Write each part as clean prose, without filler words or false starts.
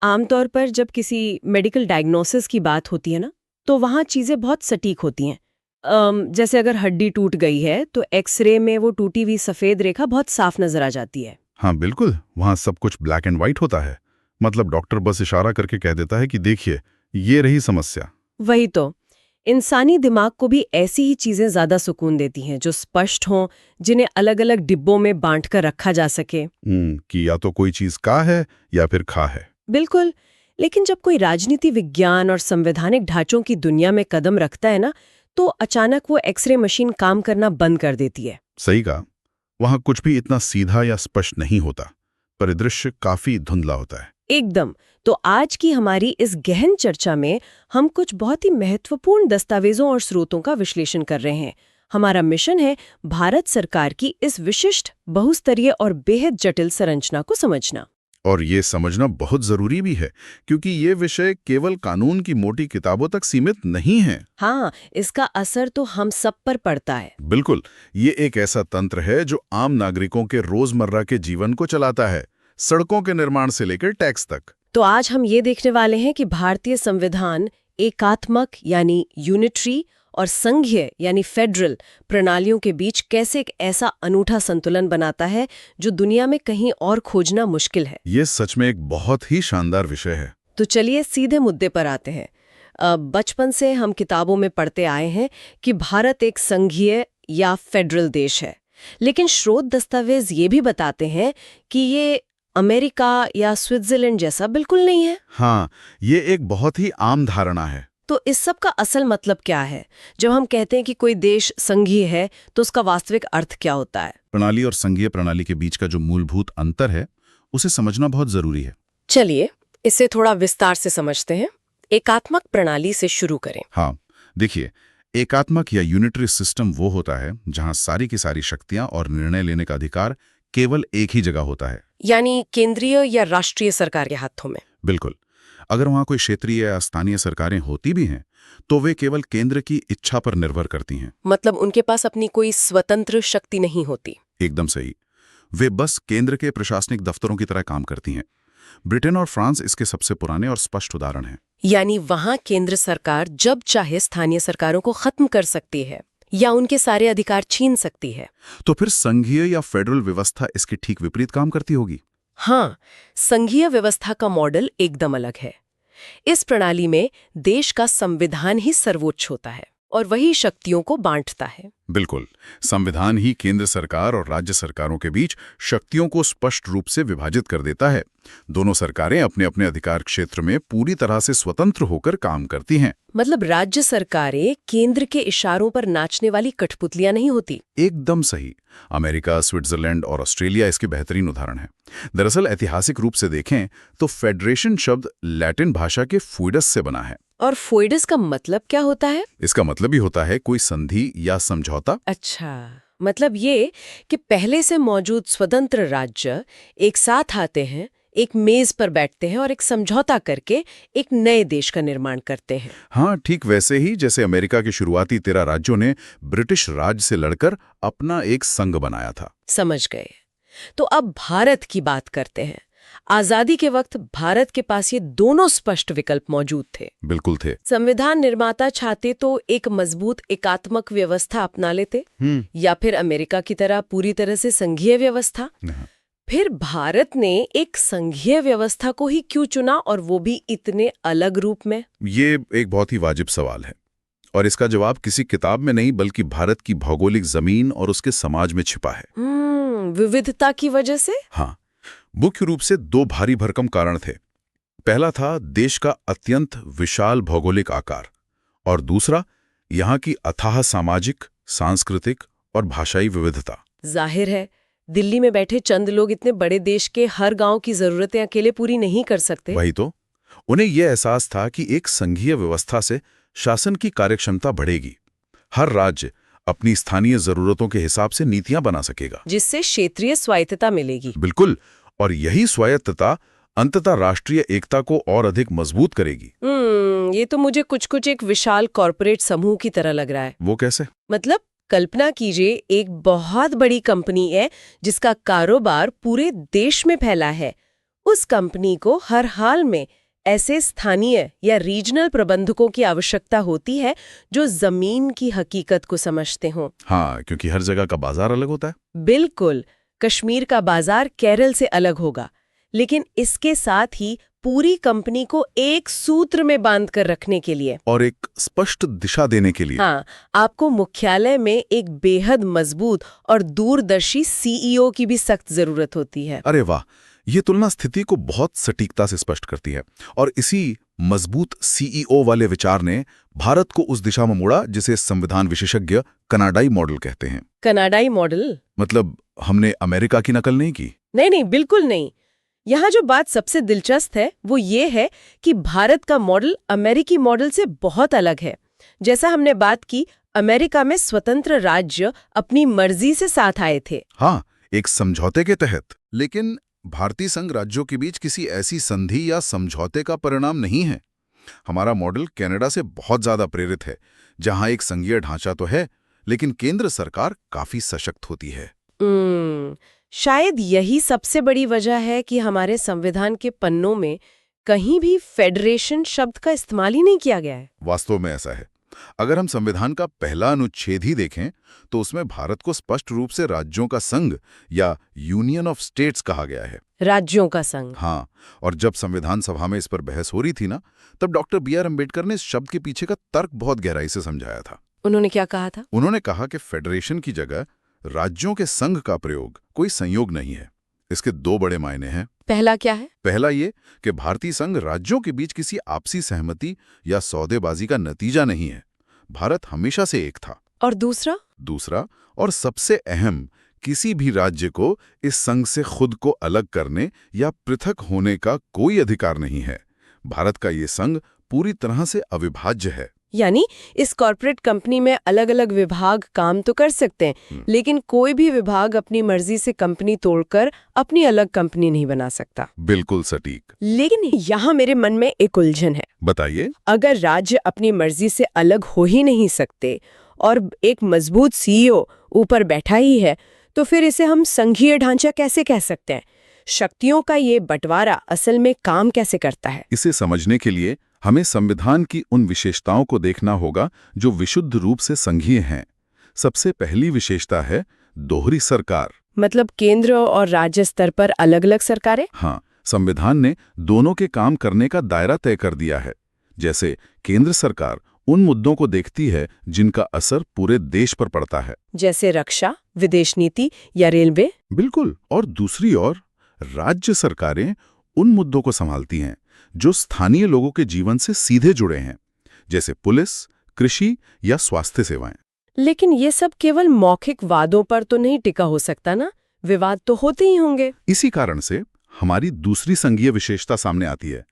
आमतौर पर जब किसी मेडिकल डायग्नोसिस की बात होती है ना, तो वहाँ चीज़ें बहुत सटीक होती हैं। जैसे अगर हड्डी टूट गई है तो एक्सरे में वो टूटी हुई सफ़ेद रेखा बहुत साफ नजर आ जाती है। हाँ बिल्कुल, वहाँ सब कुछ ब्लैक एंड व्हाइट होता है। मतलब डॉक्टर बस इशारा करके कह देता है कि देखिए, ये रही समस्या। वही तो, इंसानी दिमाग को भी ऐसी ही चीज़ें ज़्यादा सुकून देती हैं जो स्पष्ट हों, जिन्हें अलग अलग डिब्बों में बांट कर रखा जा सके। कि या तो कोई चीज का है या फिर खा है। बिल्कुल। लेकिन जब कोई राजनीति विज्ञान और संवैधानिक ढांचों की दुनिया में कदम रखता है ना, तो अचानक वो एक्सरे मशीन काम करना बंद कर देती है। सही कहा, वहाँ कुछ भी इतना सीधा या स्पष्ट नहीं होता। परिदृश्य काफी धुंधला होता है। एकदम। तो आज की हमारी इस गहन चर्चा में हम कुछ बहुत ही महत्वपूर्ण दस्तावेजों और स्रोतों का विश्लेषण कर रहे हैं। हमारा मिशन है भारत सरकार की इस विशिष्ट, बहुस्तरीय और बेहद जटिल संरचना को समझना। और ये समझना बहुत जरूरी भी है, क्योंकि ये विषय केवल कानून की मोटी किताबों तक सीमित नहीं है। हाँ, इसका असर तो हम सब पर पड़ता है। बिल्कुल, ये एक ऐसा तंत्र है जो आम नागरिकों के रोजमर्रा के जीवन को चलाता है, सड़कों के निर्माण से लेकर टैक्स तक। तो आज हम ये देखने वाले हैं कि भारतीय संविधान एकात्मक यानी यूनिटरी और संघीय यानी फेडरल प्रणालियों के बीच कैसे एक ऐसा अनूठा संतुलन बनाता है जो दुनिया में कहीं और खोजना मुश्किल है। ये सच में एक बहुत ही शानदार विषय है। तो चलिए सीधे मुद्दे पर आते हैं। बचपन से हम किताबों में पढ़ते आए हैं कि भारत एक संघीय या फेडरल देश है, लेकिन स्रोत दस्तावेज ये भी बताते हैं कि ये अमेरिका या स्विट्जरलैंड जैसा बिल्कुल नहीं है। हाँ, ये एक बहुत ही आम धारणा है। तो इस सब का असल मतलब क्या है? जब हम कहते हैं कि कोई देश संघीय है, तो उसका वास्तविक अर्थ क्या होता है? प्रणाली और संघीय प्रणाली के बीच का जो मूलभूत अंतर है, उसे समझना बहुत जरूरी है। चलिए इसे थोड़ा विस्तार से समझते हैं। एकात्मक प्रणाली से शुरू करें। हाँ, देखिए, एकात्मक या यूनिटरी सिस्टम वो होता है जहां सारी की सारी शक्तियां और निर्णय लेने का अधिकार केवल एक ही जगह होता है। यानी केंद्रीय या राष्ट्रीय सरकार के हाथों में। बिल्कुल। अगर वहां कोई क्षेत्रीय या स्थानीय सरकारें होती भी हैं, तो वे केवल केंद्र की इच्छा पर निर्भर करती हैं। मतलब उनके पास अपनी कोई स्वतंत्र शक्ति नहीं होती। एकदम सही। वे बस केंद्र के प्रशासनिक दफ्तरों की तरह काम करती हैं। ब्रिटेन और फ्रांस इसके सबसे पुराने और स्पष्ट उदाहरण हैं। यानी वहां केंद्र सरकार जब चाहे स्थानीय सरकारों को खत्म कर सकती है या उनके सारे अधिकार छीन सकती है। तो फिर संघीय या फेडरल व्यवस्था इसके ठीक विपरीत काम करती होगी। हाँ, संघीय व्यवस्था का मॉडल एकदम अलग है। इस प्रणाली में देश का संविधान ही सर्वोच्च होता है और वही शक्तियों को बांटता है। बिल्कुल, संविधान ही केंद्र सरकार और राज्य सरकारों के बीच शक्तियों को स्पष्ट रूप से विभाजित कर देता है। दोनों सरकारें अपने अपने अधिकार क्षेत्र में पूरी तरह से स्वतंत्र होकर काम करती हैं। मतलब राज्य सरकारें केंद्र के इशारों पर नाचने वाली कठपुतलियां नहीं होती। एकदम सही। अमेरिका, स्विट्जरलैंड और ऑस्ट्रेलिया इसके बेहतरीन उदाहरण हैं। दरअसल ऐतिहासिक रूप से देखें तो फेडरेशन शब्द लैटिन भाषा के फ्यूडस से बना है। और फोइडस का मतलब क्या होता है? इसका मतलब ही होता है कोई संधि या समझौता। अच्छा, मतलब ये कि पहले से मौजूद स्वतंत्र राज्य एक साथ आते हैं, एक मेज पर बैठते हैं और एक समझौता करके एक नए देश का निर्माण करते हैं। हाँ, ठीक वैसे ही जैसे अमेरिका के शुरुआती 13 राज्यों ने ब्रिटिश राज से लड़कर अपना एक संघ बनाया था। समझ गए। तो अब भारत की बात करते हैं। आजादी के वक्त भारत के पास ये दोनों स्पष्ट विकल्प मौजूद थे। बिल्कुल थे। संविधान निर्माता चाहते तो एक मजबूत एकात्मक व्यवस्था अपना लेते या फिर अमेरिका की तरह पूरी तरह से संघीय व्यवस्था। फिर भारत ने एक संघीय व्यवस्था को ही क्यों चुना, और वो भी इतने अलग रूप में? ये एक बहुत ही वाजिब सवाल है और इसका जवाब किसी किताब में नहीं बल्कि भारत की भौगोलिक जमीन और उसके समाज में छिपा है। विविधता की वजह से? हाँ, मुख्य रूप से दो भारी भरकम कारण थे। पहला था देश का अत्यंत विशाल भौगोलिक आकार और दूसरा यहाँ की अथाह सामाजिक, सांस्कृतिक और भाषाई विविधता। जाहिर है, दिल्ली में बैठे चंद लोग इतने बड़े देश के हर गांव की जरूरतें अकेले पूरी नहीं कर सकते। वही तो, उन्हें यह एहसास था कि एक संघीय व्यवस्था से शासन की कार्यक्षमता बढ़ेगी। हर राज्य अपनी स्थानीय जरूरतों के हिसाब से नीतियां बना सकेगा, जिससे क्षेत्रीय स्वायत्तता मिलेगी। बिल्कुल, और यही स्वायत्तता अंततः राष्ट्रीय एकता को और अधिक मजबूत करेगी। ये तो मुझे कुछ एक विशाल कॉरपोरेट समूह की तरह लग रहा है। वो कैसे? मतलब कल्पना कीजिए, एक बहुत बड़ी कंपनी है जिसका कारोबार पूरे देश में फैला है। उस कंपनी को हर हाल में ऐसे स्थानीय या रीजनल प्रबंधकों की आवश्यकता होती है जो जमीन की हकीकत को समझते हों। हाँ, क्योंकि हर जगह का बाजार अलग होता है। बिल्कुल, कश्मीर का बाजार केरल से अलग होगा, लेकिन इसके साथ ही पूरी कंपनी को एक सूत्र में बांध कर रखने के लिए और एक स्पष्ट दिशा देने के लिए हाँ, आपको मुख्यालय में एक बेहद मजबूत और दूरदर्शी सीईओ की भी सख्त जरूरत होती है। अरे वाह, ये तुलना स्थिति को बहुत सटीकता से स्पष्ट करती है। और इसी मजबूत सीईओ वाले विचार ने भारत को उस दिशा में मोड़ा जिसे संविधान विशेषज्ञ कनाडाई मॉडल कहते हैं। कनाडाई मॉडल मतलब हमने अमेरिका की नकल नहीं की। नहीं, बिल्कुल नहीं। यहाँ जो बात सबसे दिलचस्प है वो ये है कि भारत का मॉडल अमेरिकी मॉडल से बहुत अलग है। जैसा हमने बात की, अमेरिका में स्वतंत्र राज्य अपनी मर्जी से साथ आए थे। हाँ, एक समझौते के तहत। लेकिन भारतीय संघ राज्यों के बीच किसी ऐसी संधि या समझौते का परिणाम नहीं है। हमारा मॉडल कनाडा से बहुत ज्यादा प्रेरित है, जहां एक संघीय ढांचा तो है, लेकिन केंद्र सरकार काफी सशक्त होती है। शायद यही सबसे बड़ी वजह है कि हमारे संविधान के पन्नों में कहीं भी फेडरेशन शब्द का इस्तेमाल ही नहीं किया गया है। वास्तव में ऐसा है। अगर हम संविधान का पहला अनुच्छेद ही देखें तो उसमें भारत को स्पष्ट रूप से राज्यों का संघ या यूनियन ऑफ स्टेट्स कहा गया है। राज्यों का संघ। हाँ, और जब संविधान सभा में इस पर बहस हो रही थी ना, तब डॉक्टर बी आर अम्बेडकर ने इस शब्द के पीछे का तर्क बहुत गहराई से समझाया था। उन्होंने क्या कहा था? उन्होंने कहा कि फेडरेशन की जगह राज्यों के संघ का प्रयोग कोई संयोग नहीं है। इसके दो बड़े मायने हैं। पहला क्या है? पहला ये कि भारतीय संघ राज्यों के बीच किसी आपसी सहमति या सौदेबाजी का नतीजा नहीं है। भारत हमेशा से एक था। और दूसरा और सबसे अहम, किसी भी राज्य को इस संघ से खुद को अलग करने या पृथक होने का कोई अधिकार नहीं है। भारत का ये संघ पूरी तरह से अविभाज्य है। यानी इस कॉर्पोरेट कंपनी में अलग अलग विभाग काम तो कर सकते हैं, लेकिन कोई भी विभाग अपनी मर्जी से कंपनी तोड़कर अपनी अलग कंपनी नहीं बना सकता। बिल्कुल सटीक। लेकिन यहाँ मेरे मन में एक उलझन है। बताइए। अगर राज्य अपनी मर्जी से अलग हो ही नहीं सकते और एक मजबूत सीईओ ऊपर बैठा ही है, तो फिर इसे हम संघीय ढांचा कैसे कह सकते हैं? शक्तियों का ये बंटवारा असल में काम कैसे करता है? इसे समझने के लिए हमें संविधान की उन विशेषताओं को देखना होगा जो विशुद्ध रूप से संघीय हैं। सबसे पहली विशेषता है दोहरी सरकार। मतलब केंद्र और राज्य स्तर पर अलग अलग सरकारें? हाँ, संविधान ने दोनों के काम करने का दायरा तय कर दिया है। जैसे केंद्र सरकार उन मुद्दों को देखती है जिनका असर पूरे देश पर पड़ता है, जैसे रक्षा, विदेश नीति या रेलवे। बिल्कुल। और दूसरी ओर राज्य सरकारें उन मुद्दों को संभालती हैं जो स्थानीय लोगों के जीवन से सीधे जुड़े हैं, जैसे पुलिस, कृषि या स्वास्थ्य सेवाएं। लेकिन ये सब केवल मौखिक वादों पर तो नहीं टिका हो सकता ना, विवाद तो होते ही होंगे। इसी कारण से हमारी दूसरी संघीय विशेषता सामने आती है,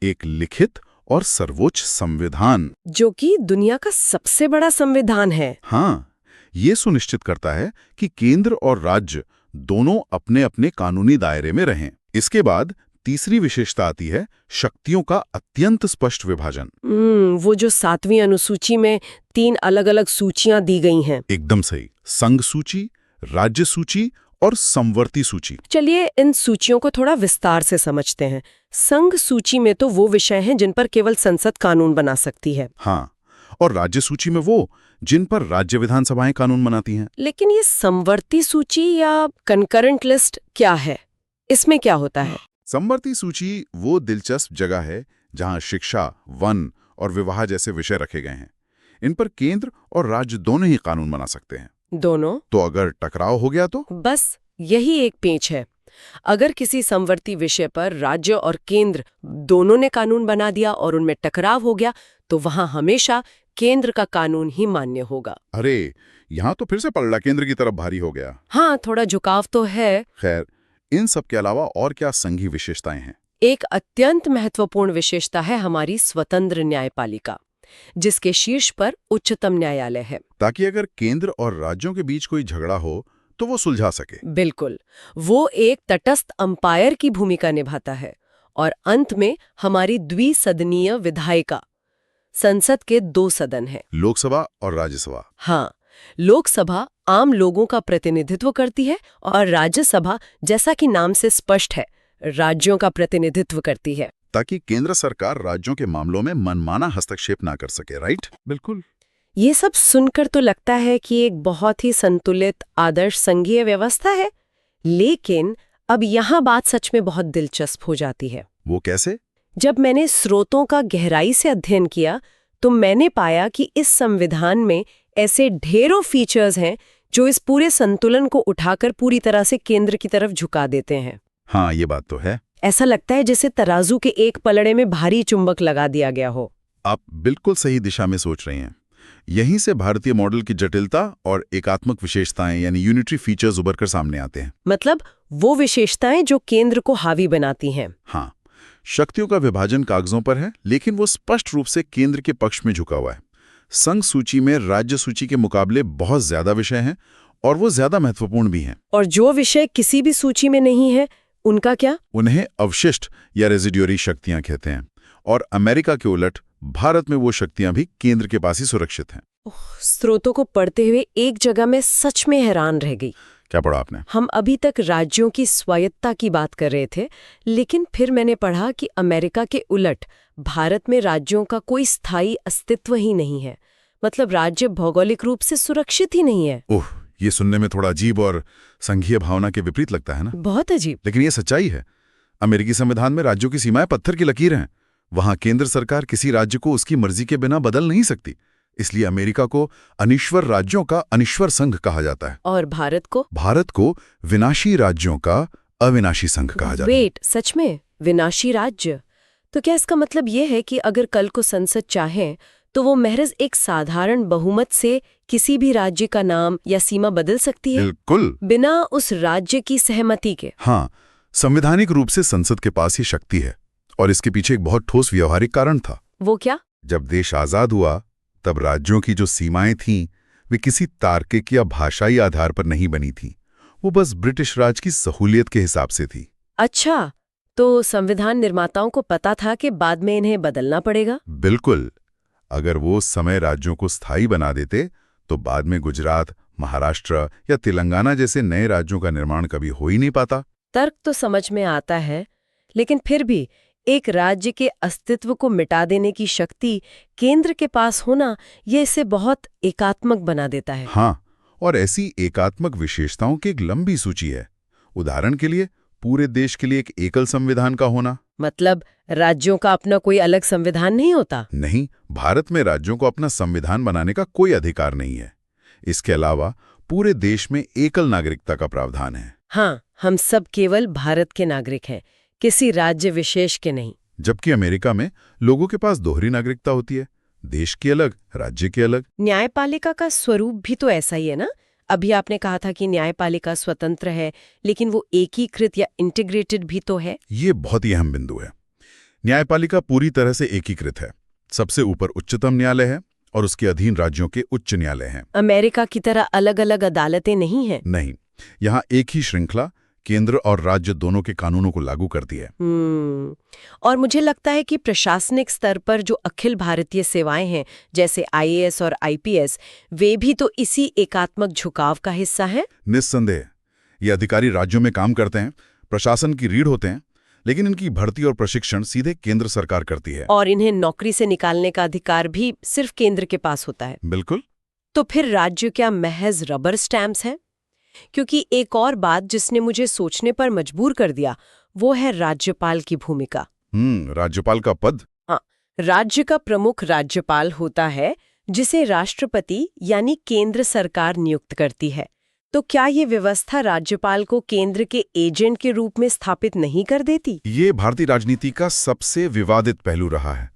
एक लिखित और सर्वोच्च संविधान, जो कि दुनिया का सबसे बड़ा संविधान है। हाँ, ये सुनिश्चित करता है कि केंद्र और राज्य दोनों अपने अपने कानूनी दायरे में रहें। इसके बाद तीसरी विशेषता आती है शक्तियों का अत्यंत स्पष्ट विभाजन। वो जो 7वीं अनुसूची में 3 अलग-अलग सूचियां दी गई हैं। एकदम सही। संघ सूची, राज्य सूची और समवर्ती सूची। चलिए इन सूचियों को थोड़ा विस्तार से समझते हैं। संघ सूची में तो वो विषय हैं जिन पर केवल संसद कानून बना सकती है। हाँ, और राज्य सूची में वो जिन पर राज्य विधानसभाएं कानून बनाती हैं। लेकिन ये समवर्ती सूची या कंकरेंट लिस्ट क्या है? इसमें क्या होता है? समवर्ती सूची वो दिलचस्प जगह है जहां शिक्षा, वन और विवाह जैसे विषय रखे गए हैं। इन पर केंद्र और राज्य दोनों ही कानून बना सकते हैं। दोनों? तो अगर टकराव हो गया तो? बस यही एक पेंच है। अगर किसी समवर्ती विषय पर राज्य और केंद्र दोनों ने कानून बना दिया और उनमें टकराव हो गया, तो वहां हमेशा केंद्र का कानून ही मान्य होगा। अरे, यहाँ तो फिर से पलड़ा केंद्र की तरफ भारी हो गया। हाँ, थोड़ा झुकाव तो है। खैर, इन सब के अलावा और क्या संघीय विशेषताएं हैं? एक अत्यंत महत्वपूर्ण विशेषता है हमारी स्वतंत्र न्यायपालिका, जिसके शीर्ष पर उच्चतम न्यायालय है। ताकि अगर केंद्र और राज्यों के बीच कोई झगड़ा हो तो वो सुलझा सके। बिल्कुल, वो एक तटस्थ अंपायर की भूमिका निभाता है। और अंत में हमारी द्विसदनीय विधायिका, संसद के 2 सदन हैं, लोकसभा और राज्यसभा। हाँ, लोकसभा आम लोगों का प्रतिनिधित्व करती है और राज्यसभा, जैसा कि नाम से स्पष्ट है, राज्यों का प्रतिनिधित्व करती है। ताकि केंद्र सरकार राज्यों के मामलों में मनमाना हस्तक्षेप ना कर सके, राइट? बिल्कुल। ये सब सुनकर तो लगता है कि एक बहुत ही संतुलित आदर्श संघीय व्यवस्था है, लेकिन अब यहाँ बात सच में बहुत दिलचस्प हो जाती है। वो कैसे? जब मैंने स्रोतों का गहराई से अध्ययन किया तो मैंने पाया कि इस संविधान में ऐसे ढेरों फीचर्स हैं जो इस पूरे संतुलन को उठाकर पूरी तरह से केंद्र की तरफ झुका देते हैं। हाँ, ये बात तो है। ऐसा लगता है जैसे तराजू के एक पलड़े में भारी चुंबक लगा दिया गया हो। आप बिल्कुल सही दिशा में सोच रहे हैं। यहीं से भारतीय मॉडल की जटिलता और एकात्मक विशेषताएं यानी यूनिटरी फीचर्स उभरकर सामने आते हैं। मतलब वो विशेषताएं जो केंद्र को हावी बनाती हैं। हाँ, शक्तियों का विभाजन कागजों पर है, लेकिन वो स्पष्ट रूप से केंद्र के पक्ष में झुका हुआ है। संघ सूची में राज्य सूची के मुकाबले बहुत ज्यादा विषय हैं और वो ज्यादा महत्वपूर्ण भी हैं। और जो विषय किसी भी सूची में नहीं है, उनका क्या? उन्हें अवशिष्ट या रेजिड्यूरी शक्तियां कहते हैं। और अमेरिका के उलट भारत में वो शक्तियां भी केंद्र के पास ही सुरक्षित हैं। स्रोतों को पढ़ते हुए एक जगह में सच में हैरान रह गई। क्या पढ़ा आपने? हम अभी तक राज्यों की स्वायत्ता की बात कर रहे थे, लेकिन फिर मैंने पढ़ा कि अमेरिका के उलट भारत में राज्यों का कोई स्थायी अस्तित्व ही नहीं है। मतलब राज्य भौगोलिक रूप से सुरक्षित ही नहीं है। ओह, ये सुनने में थोड़ा अजीब और संघीय भावना के विपरीत लगता है ना? बहुत अजीब। लेकिन ये सच्चाई है। अमेरिकी संविधान में राज्यों की सीमाएं पत्थर की लकीर हैं। वहां केंद्र सरकार किसी राज्य को उसकी मर्जी के बिना बदल नहीं सकती। इसलिए अमेरिका को अनिश्वर राज्यों का अनिश्वर संघ कहा जाता है। और भारत को? भारत को विनाशी राज्यों का अविनाशी संघ कहा जाता है। वेट, सच में विनाशी राज्य? तो क्या इसका मतलब ये है कि अगर कल को संसद चाहे तो वो महज एक साधारण बहुमत से किसी भी राज्य का नाम या सीमा बदल सकती है? बिल्कुल, बिना उस राज्य की सहमति के। हाँ, संवैधानिक रूप से संसद के पास ही शक्ति है और इसके पीछे एक बहुत ठोस व्यवहारिक कारण था। वो क्या? जब देश आजाद हुआ तब राज्यों की जो सीमाएं थीं वे किसी तार्किक या भाषाई आधार पर नहीं बनी थीं। वो बस ब्रिटिश राज की सहूलियत के हिसाब से थी। अच्छा, तो संविधान निर्माताओं को पता था कि बाद में इन्हें बदलना पड़ेगा? बिल्कुल। अगर वो उस समय राज्यों को स्थायी बना देते तो बाद में गुजरात, महाराष्ट्र या तेलंगाना जैसे नए राज्यों का निर्माण कभी हो ही नहीं पाता। तर्क तो समझ में आता है, लेकिन फिर भी एक राज्य के अस्तित्व को मिटा देने की शक्ति केंद्र के पास होना, ये इसे बहुत एकात्मक बना देता है। हाँ, और ऐसी एकात्मक विशेषताओं की एक लंबी सूची है। उदाहरण के लिए पूरे देश के लिए एक एकल संविधान का होना। मतलब राज्यों का अपना कोई अलग संविधान नहीं होता? नहीं, भारत में राज्यों को अपना संविधान बनाने का कोई अधिकार नहीं है। इसके अलावा पूरे देश में एकल नागरिकता का प्रावधान है। हाँ, हम सब केवल भारत के नागरिक हैं, किसी राज्य विशेष के नहीं। जबकि अमेरिका में लोगों के पास दोहरी नागरिकता होती है, देश की अलग, राज्य की अलग। न्यायपालिका का स्वरूप भी तो ऐसा ही है ना? अभी आपने कहा था कि न्यायपालिका स्वतंत्र है, लेकिन वो एकीकृत या इंटीग्रेटेड भी तो है। ये बहुत ही अहम बिंदु है। न्यायपालिका पूरी तरह से एकीकृत है। सबसे ऊपर उच्चतम न्यायालय है और उसके अधीन राज्यों के उच्च न्यायालय हैं। अमेरिका की तरह अलग अलग अदालतें नहीं हैं। नहीं, यहाँ एक ही श्रृंखला केंद्र और राज्य दोनों के कानूनों को लागू करती है। और मुझे लगता है कि प्रशासनिक स्तर पर जो अखिल भारतीय सेवाएं हैं, जैसे IAS और IPS, वे भी तो इसी एकात्मक झुकाव का हिस्सा हैं। निस्संदेह, ये अधिकारी राज्यों में काम करते हैं, प्रशासन की रीढ़ होते हैं, लेकिन इनकी भर्ती और प्रशिक्षण सीधे केंद्र सरकार करती है। और इन्हें नौकरी से निकालने का अधिकार भी सिर्फ केंद्र के पास होता है। बिल्कुल। तो फिर राज्य क्या महज रबर स्टैम्प्स हैं? क्योंकि एक और बात जिसने मुझे सोचने पर मजबूर कर दिया, वो है राज्यपाल की भूमिका। राज्यपाल का पद? हाँ, राज्य का प्रमुख राज्यपाल होता है, जिसे राष्ट्रपति यानी केंद्र सरकार नियुक्त करती है। तो क्या ये व्यवस्था राज्यपाल को केंद्र के एजेंट के रूप में स्थापित नहीं कर देती? ये भारतीय राजनीति का सबसे विवादित पहलू रहा है।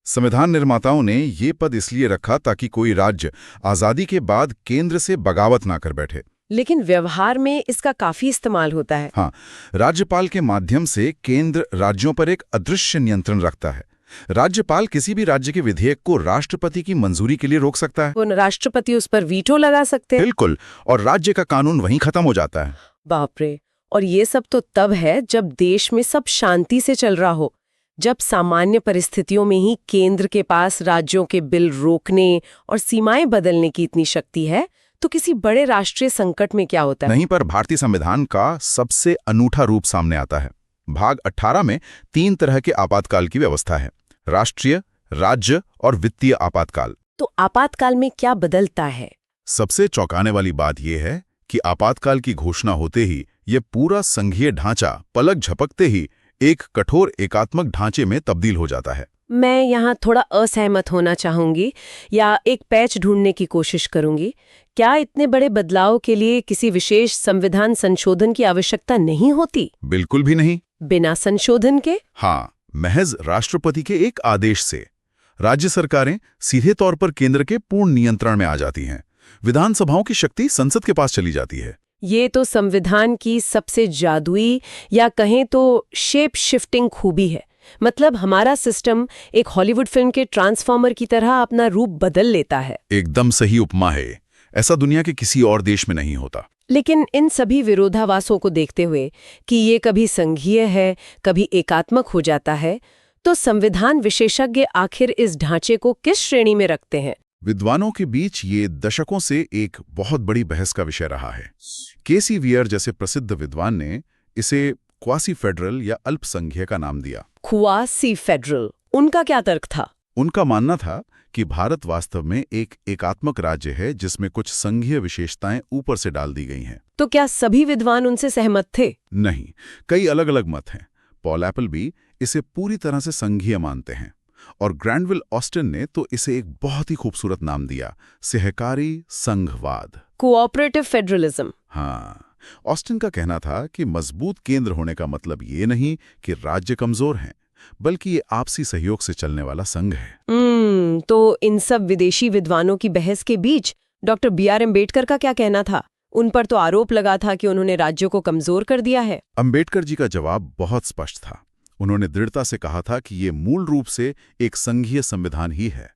संविधान निर्माताओं ने ये पद इसलिए रखा ताकि कोई राज्य आजादी के बाद केंद्र से बगावत ना कर बैठे। लेकिन व्यवहार में इसका काफी इस्तेमाल होता है। हाँ, राज्यपाल के माध्यम से केंद्र राज्यों पर एक अदृश्य नियंत्रण रखता है। राज्यपाल किसी भी राज्य के विधेयक को राष्ट्रपति की मंजूरी के लिए रोक सकता है। वो राष्ट्रपति उस पर वीटो लगा सकते हैं। बिल्कुल, और राज्य का कानून वहीं खत्म हो जाता है। बाप रे! और ये सब तो तब है जब देश में सब शांति से चल रहा हो, जब सामान्य परिस्थितियों में ही केंद्र के पास राज्यों के बिल रोकने और सीमाएं बदलने की इतनी शक्ति है, तो किसी बड़े राष्ट्रीय संकट में क्या होता है? नहीं, पर भारतीय संविधान का सबसे अनूठा रूप सामने आता है। भाग 18 में 3 तरह के आपातकाल की व्यवस्था है: राष्ट्रीय, राज्य और वित्तीय आपातकाल। तो आपातकाल में क्या बदलता है? सबसे चौंकाने वाली बात यह है कि आपातकाल की घोषणा होते ही ये पूरा संघीय ढांचा पलक झपकते ही एक कठोर एकात्मक ढांचे में तब्दील हो जाता है। मैं यहाँ थोड़ा असहमत होना चाहूंगी या एक पैच ढूंढने की कोशिश करूंगी। क्या इतने बड़े बदलाव के लिए किसी विशेष संविधान संशोधन की आवश्यकता नहीं होती? बिल्कुल भी नहीं। बिना संशोधन के? हाँ, महज राष्ट्रपति के एक आदेश से राज्य सरकारें सीधे तौर पर केंद्र के पूर्ण नियंत्रण में आ जाती हैं। विधानसभाओं की शक्ति संसद के पास चली जाती है। ये तो संविधान की सबसे जादुई या कहें तो शेप शिफ्टिंग खूबी है। मतलब हमारा सिस्टम एक हॉलीवुड फिल्म के ट्रांसफॉर्मर की तरह अपना रूप बदल लेता है। एकदम सही उपमा है। ऐसा दुनिया के किसी और देश में नहीं होता। लेकिन इन सभी विरोधाभासों को देखते हुए कि ये कभी संघीय है, कभी एकात्मक हो जाता है, तो संविधान विशेषज्ञ आखिर इस ढांचे को किस श्रेणी में रखते हैं? विद्वानों के बीच ये दशकों से एक बहुत बड़ी बहस का विषय रहा है। केसी वियर जैसे प्रसिद्ध विद्वान ने इसे क्वासी फेडरल या अल्पसंघीय का नाम दिया। क्वासी फेडरल, उनका क्या तर्क था? उनका मानना था कि भारत वास्तव में एक एकात्मक राज्य है जिसमें कुछ संघीय विशेषताएं ऊपर से डाल दी गई हैं। तो क्या सभी विद्वान उनसे सहमत थे? नहीं, कई अलग अलग मत हैं। पॉल एपलबी इसे पूरी तरह से संघीय मानते हैं और ग्रैंडविल ऑस्टिन ने तो इसे एक बहुत ही खूबसूरत नाम दिया, सहकारी संघवाद, कोऑपरेटिव फेडरलिज्म। हाँ, ऑस्टिन का कहना था कि मजबूत केंद्र होने का मतलब ये नहीं कि राज्य कमजोर हैं, बल्कि ये आपसी सहयोग से चलने वाला संघ है। तो इन सब विदेशी विद्वानों की बहस के बीच डॉक्टर बी.आर. अम्बेडकर का क्या कहना था? उन पर तो आरोप लगा था कि उन्होंने राज्यों को कमजोर कर दिया है। अम्बेडकर जी का जवाब बहुत स्पष्ट था। उन्होंने दृढ़ता से कहा था कि ये मूल रूप से एक संघीय संविधान ही है।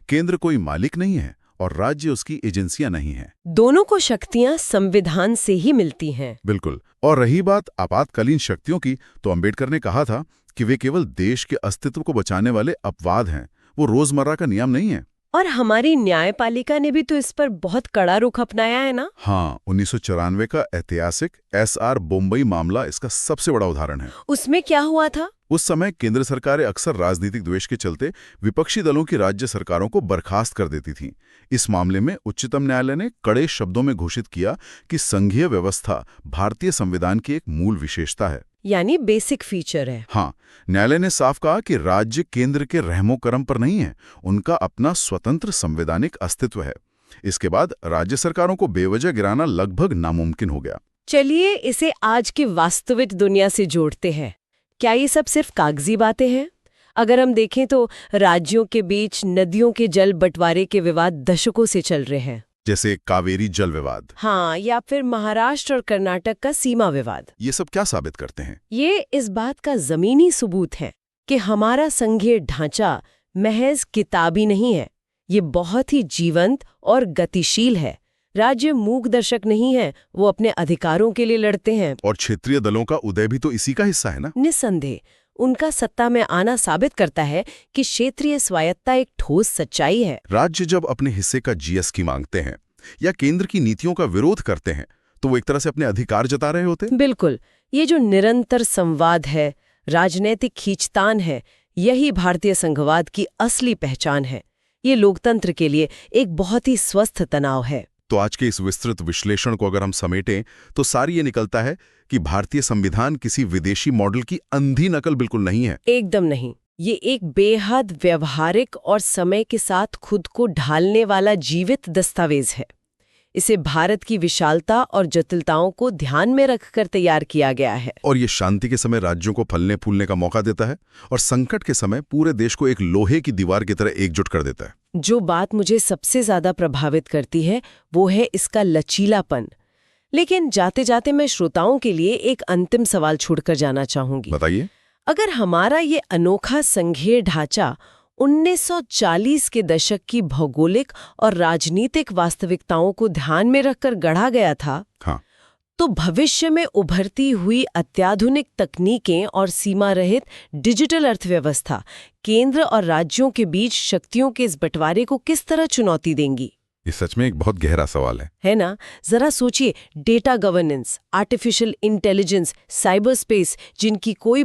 केंद्र कोई मालिक नहीं है और राज्य उसकी एजेंसियां नहीं हैं। दोनों को शक्तियां संविधान से ही मिलती हैं। बिल्कुल। और रही बात आपातकालीन शक्तियों की, तो अम्बेडकर ने कहा था कि वे केवल देश के अस्तित्व को बचाने वाले अपवाद हैं, वो रोजमर्रा का नियम नहीं है। और हमारी न्यायपालिका ने भी तो इस पर बहुत कड़ा रुख अपनाया है ना? हाँ, 1994 का ऐतिहासिक एसआर बोम्बई मामला इसका सबसे बड़ा उदाहरण है। उसमें क्या हुआ था? उस समय केंद्र सरकारें अक्सर राजनीतिक द्वेष के चलते विपक्षी दलों की राज्य सरकारों को बर्खास्त कर देती थीं। इस मामले में उच्चतम न्यायालय ने कड़े शब्दों में घोषित किया कि संघीय व्यवस्था भारतीय संविधान की एक मूल विशेषता है, यानी बेसिक फीचर है। हाँ, न्यायालय ने साफ कहा कि राज्य केंद्र के रहमो करम पर नहीं है, उनका अपना स्वतंत्र संवैधानिक अस्तित्व है। इसके बाद राज्य सरकारों को बेवजह गिराना लगभग नामुमकिन हो गया। चलिए इसे आज की वास्तविक दुनिया से जोड़ते हैं। क्या ये सब सिर्फ कागजी बातें हैं? अगर हम देखें तो राज्यों के बीच नदियों के जल बंटवारे के विवाद दशकों से चल रहे हैं, जैसे कावेरी जल विवाद। हाँ, या फिर महाराष्ट्र और कर्नाटक का सीमा विवाद। ये सब क्या साबित करते हैं? ये इस बात का जमीनी सबूत है कि हमारा संघीय ढांचा महज किताबी नहीं है, ये बहुत ही जीवंत और गतिशील है। राज्य मूक दर्शक नहीं है, वो अपने अधिकारों के लिए लड़ते हैं। और क्षेत्रीय दलों का उदय भी तो इसी का हिस्सा है ना? निस्संदेह उनका सत्ता में आना साबित करता है कि क्षेत्रीय स्वायत्ता एक ठोस सच्चाई है। राज्य जब अपने हिस्से का जीएसटी मांगते हैं या केंद्र की नीतियों का विरोध करते हैं, तो वो एक तरह से अपने अधिकार जता रहे होते हैं। बिल्कुल, ये जो निरंतर संवाद है, राजनीतिक खींचतान है, यही भारतीय संघवाद की असली पहचान है। ये लोकतंत्र के लिए एक बहुत ही स्वस्थ तनाव है। तो आज के इस विस्तृत विश्लेषण को अगर हम समेटें तो सारी ये निकलता है कि भारतीय संविधान किसी विदेशी मॉडल की अंधी नकल बिल्कुल नहीं है। एकदम नहीं। ये एक बेहद व्यवहारिक और समय के साथ खुद को ढालने वाला जीवित दस्तावेज है। इसे भारत की विशालता और जटिलताओं को ध्यान में रखकर तैयार किया गया है। और ये शांति के समय राज्यों को फलने फूलने का मौका देता है और संकट के समय पूरे देश को एक लोहे की दीवार की तरह एकजुट कर देता है। जो बात मुझे सबसे ज्यादा प्रभावित करती है वो है इसका लचीलापन। लेकिन जाते जाते मैं श्रोताओं के लिए एक अंतिम सवाल छोड़कर जाना चाहूंगी। बताइए। अगर हमारा ये अनोखा संघीय ढांचा 1940 के दशक की भौगोलिक और राजनीतिक वास्तविकताओं को ध्यान में रखकर गढ़ा गया था, हाँ, तो भविष्य में उभरती हुई अत्याधुनिक तकनीकें और सीमा रहित डिजिटल अर्थव्यवस्था केंद्र और राज्यों के बीच शक्तियों के इस बंटवारे को किस तरह चुनौती देंगी? ये सच में एक बहुत गहरा सवाल है ना? जरा सोचिए, data governance, artificial intelligence, cyber space, जिनकी कोई